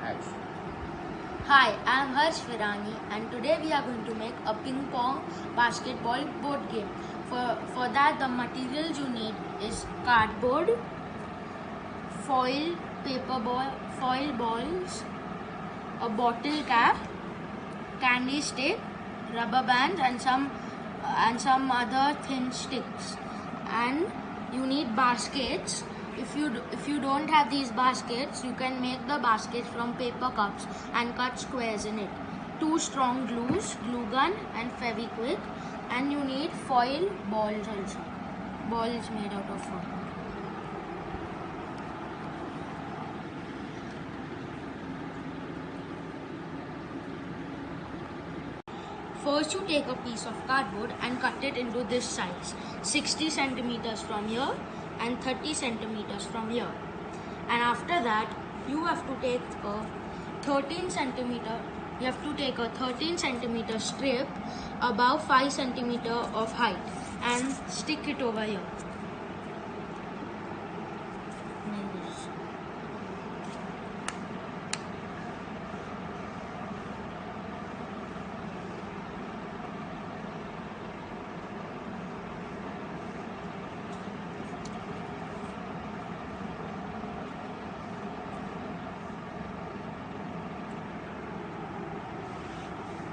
Harsh. Hi, I am Harsh Virani and today we are going to make a ping pong basketball board game. For that the materials you need is cardboard, foil balls, a bottle cap, candy stick, rubber bands and some other thin sticks. And you need baskets. If you don't have these baskets, you can make the baskets from paper cups and cut squares in it. 2 strong glues, glue gun and Fevikwik, and you need foil balls also. Balls made out of foil. First you take a piece of cardboard and cut it into this size, 60 centimeters from here and 30 centimeters from here. And after that you have to take a 13 centimeter strip above 5 centimeter of height and stick it over here.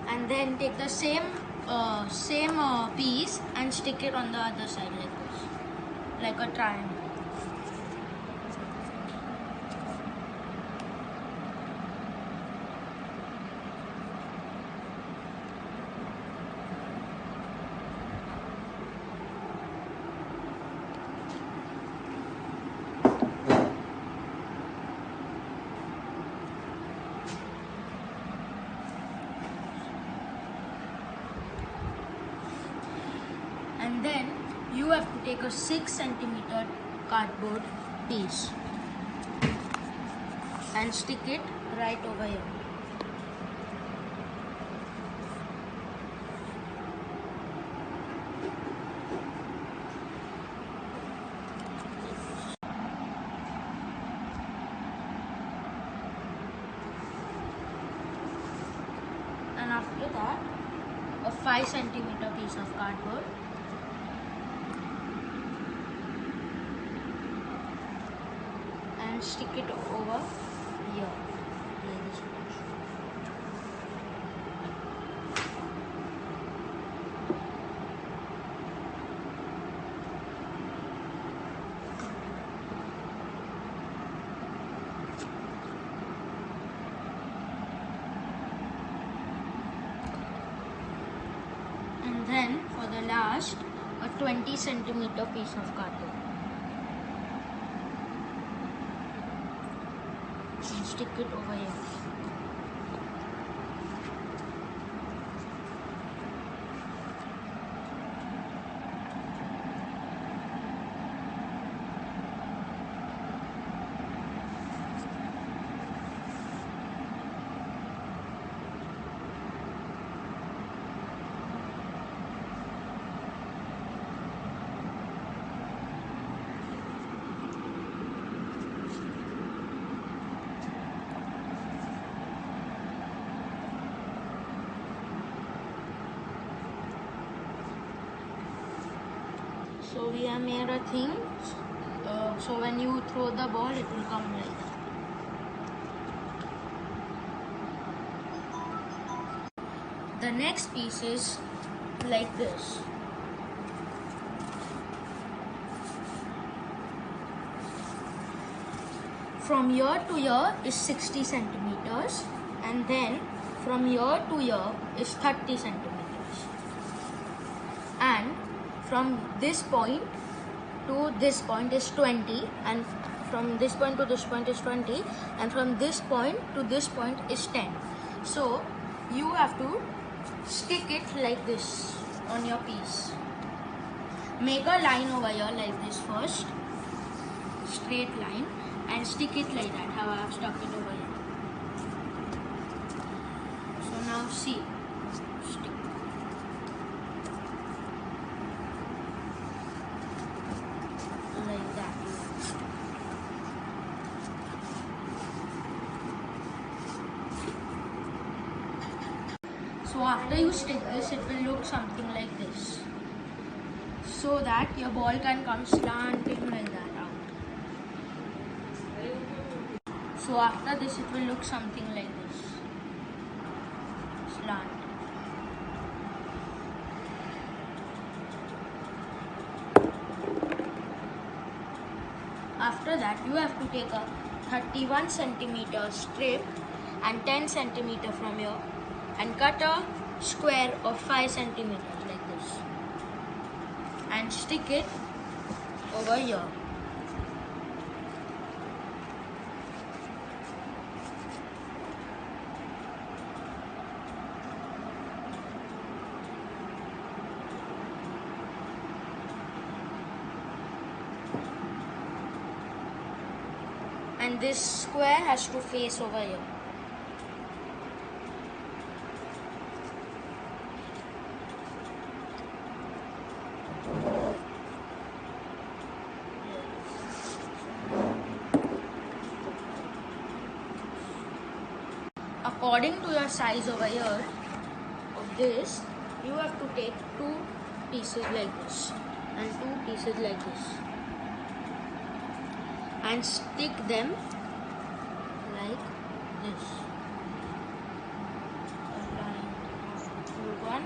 And then take the same piece and stick it on the other side like this, like a triangle. And then you have to take a 6 centimeter cardboard piece and stick it right over here. And after that, a 5 centimeter piece of cardboard. And stick it over here. And then for the last, a 20 centimeter piece of cardboard. And stick it over here. So we have made a thing, so when you throw the ball it will come like that. The next piece is like this. From here to here is 60 centimeters and then from here to here is 30 centimeters. And from this point to this point is 20, and from this point to this point is 20, and from this point to this point is 10. So you have to stick it like this on your piece. Make a line over here like this first, straight line, and stick it like that, how I have stuck it over here. So now see, stick. Like that. So after you stick this, it will look something like this. So that your ball can come slanting like that out. So after this, it will look something like this. Slant. After that, you have to take a 31 centimeter strip and 10 centimeter from here and cut a square of 5 centimeters like this and stick it over here. And this square has to face over here. According to your size over here of this, you have to take 2 pieces like this and 2 pieces like this and stick them like this. One.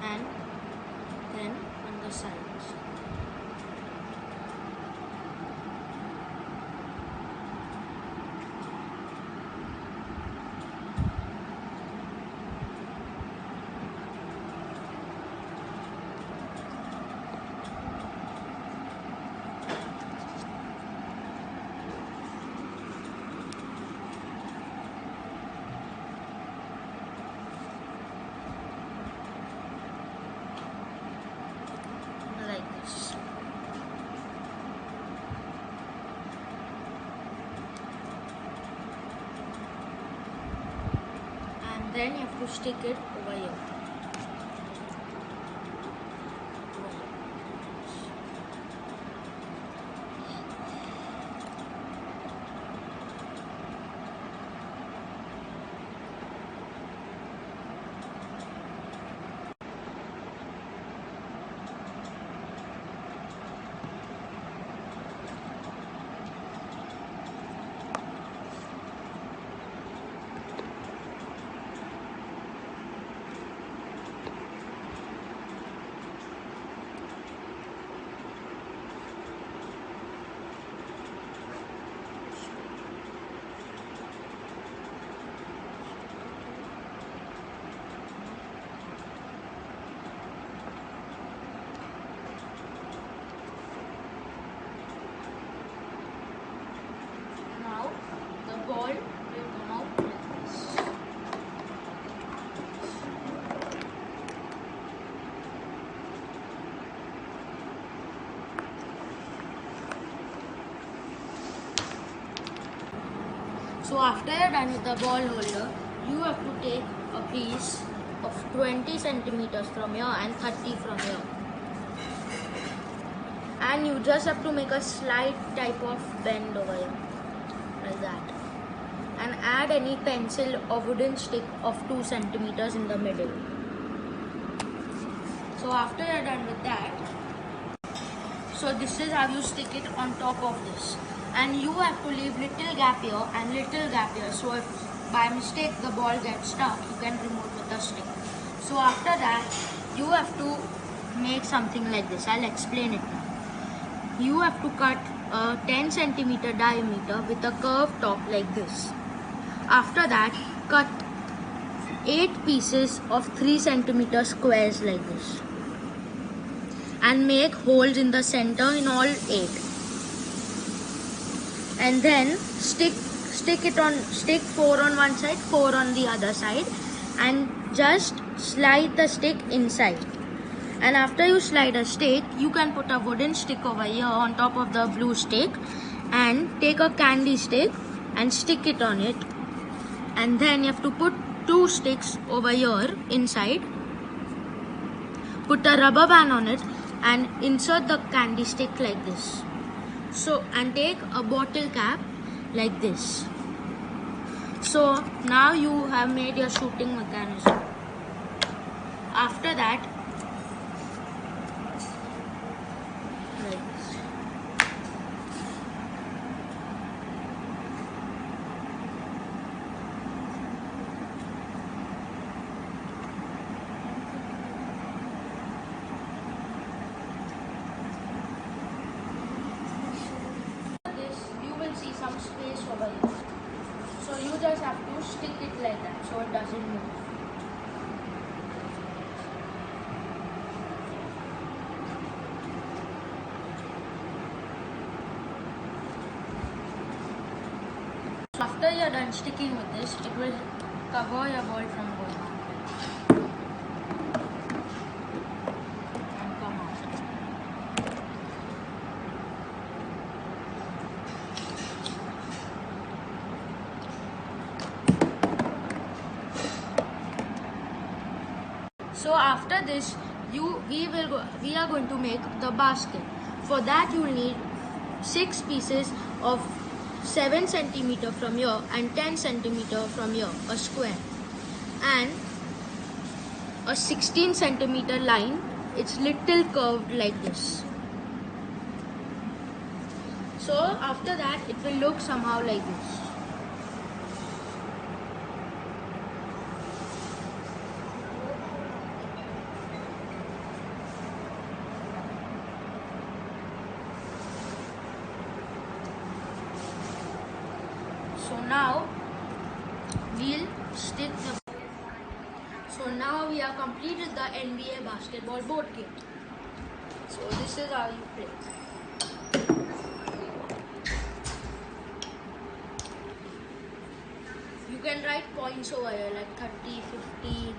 And then on the sides. Like this. And then you have to stick it over here. Now the ball will come out like this. So after you're done with the ball holder, you have to take a piece of 20 centimeters from here and 30 from here. And you just have to make a slight type of bend over here, like that. And add any pencil or wooden stick of 2 centimeters in the middle. So after you're done with that, so this is how you stick it on top of this. And you have to leave little gap here and little gap here. So if by mistake the ball gets stuck, you can remove with a stick. So after that, you have to make something like this. I'll explain it now. You have to cut a 10 centimeter diameter with a curved top like this. After that, cut 8 pieces of 3 centimeter squares like this. And make holes in the center in all 8. And then stick 4 on one side, 4 on the other side, and just slide the stick inside. And after you slide a stick, you can put a wooden stick over here on top of the blue stick and take a candy stick and stick it on it and then you have to put 2 sticks over here inside, put a rubber band on it and insert the candy stick like this. So, and take a bottle cap like this. So now you have made your shooting mechanism. After that, like this. You will see some space over here. So you just have to stick it like that so it doesn't move. So after you're done sticking with this, it will cover your ball from going out and come out. So after this, we are going to make the basket. For that you will need 6 pieces of 7 centimeter from here and 10 centimeter from here, a square, and a 16 centimeter line. It's little curved like this. So after that it will look somehow like this. So now we'll stick the. So now we have completed the NBA basketball board kit. So this is how you play. You can write points over here like 30, 50.